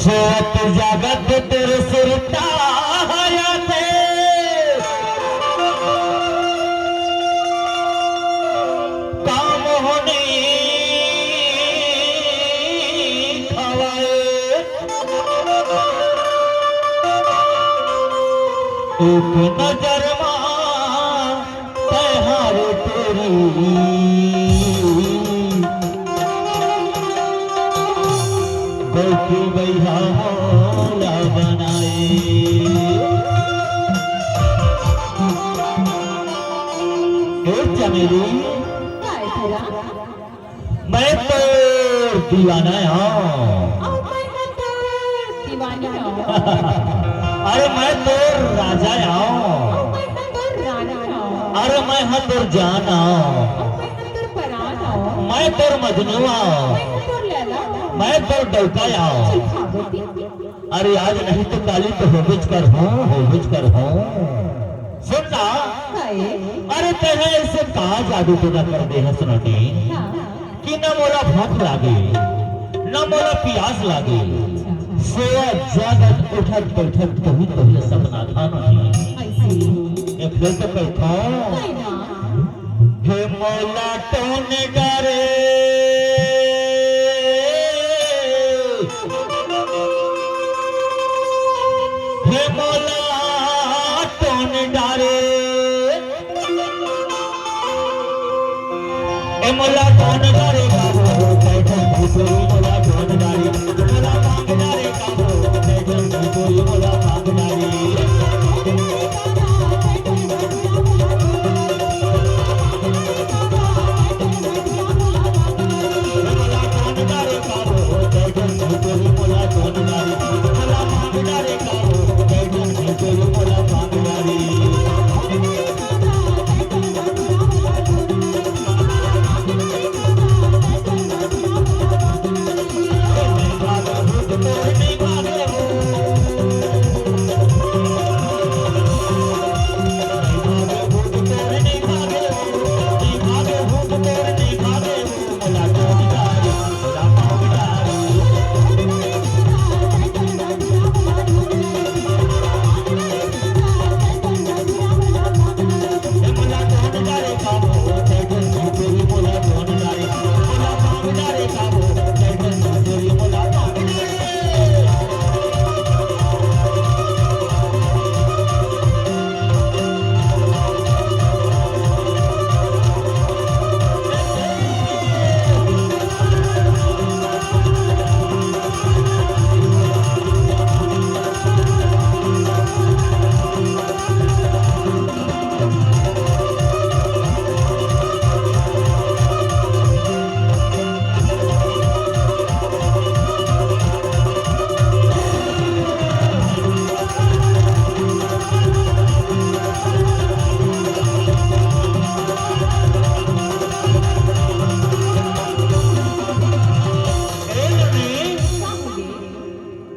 सोत जगत तेरे सुरता थे काम होने खवाए एक नजर हार तेरी गोपी भैया होला बनाए चमेली मैं तो दीवाना अरे मैं तो राजा अरे मैं हाँ तोर जाना मैं तोर मजनुआ मैं तोर डौका अरे आज नहीं तो काली तो होबिज कर हूँ सुनना अरे तेरे ऐसे कहा जादू टोना कर दे है सुनती कि न मोला भूख लागे न मोला प्यास लागे सोया जागत उठक बैठक तो ही सपना था नहीं एक फिर तो कहता हे मौला टोने गारे हे मौला टोने डारे हे मौला टोने डारे काबो बैठन भूतोई मौला टोने डारे मौला मांग डारे काबो बैठन भूतोई मौला मांग डारे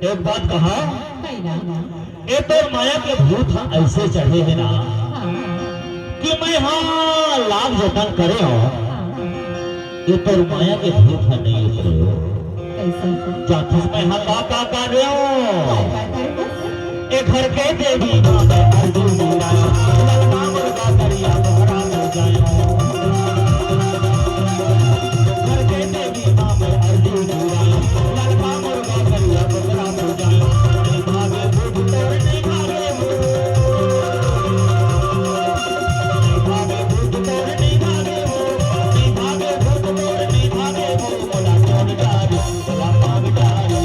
एक बात कहा ये तो माया के भूत ऐसे चढ़े हैं ना कि मैं हाँ लाभ जतन करे हो ये तो माया के भूत नहीं उतरे हो जातिस में हाँ का कर रहे हो एक घर के देवी माँ मैं अर्जुन ललना मुर्गा करिया बहरा हो जाए घर के देवी माँ मैं अर्जुन ललना मुर्गा करिया बहरा हो जाए भागे भूत तोड़ने भागे भागे भूत तोड़ने भागे भूत तोड़ने भागे बोला तोड़ डाली बोला मांग डाली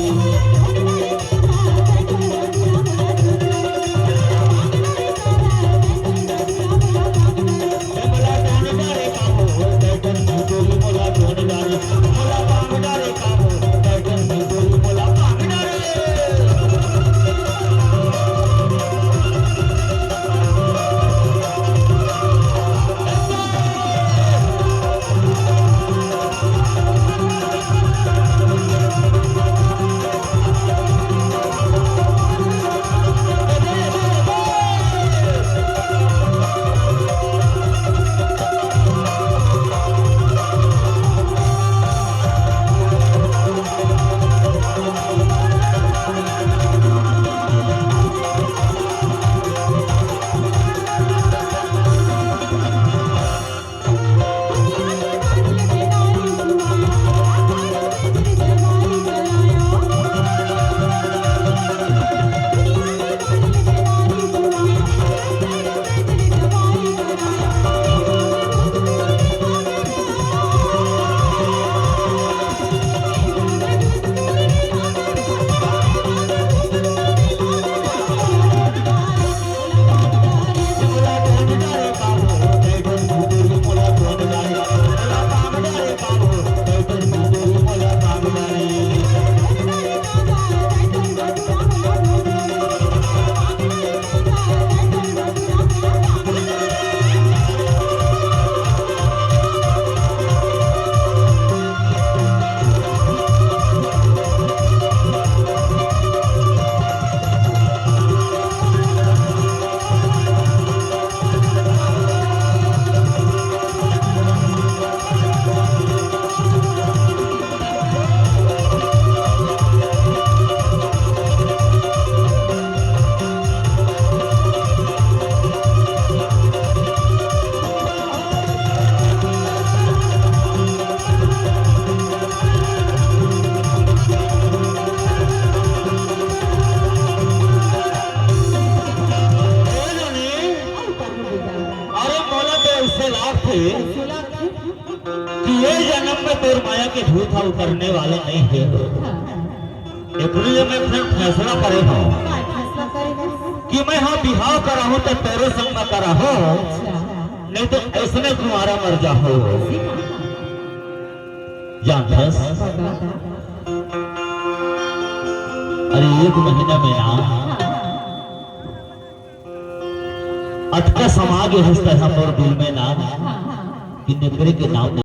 भूत है उतरने वाला नहीं है। इसलिए मैं फिर फैसला करे हूँ कि मैं हाँ बिहाव करा हूँ तो तेरे संग में करा हूँ, नहीं तो ऐसने तुम्हारा मर जाओ। जानस अरे 1 महीना में ना अटका समाज है इस तरह मोर दिल में ना कि निकरे के नाम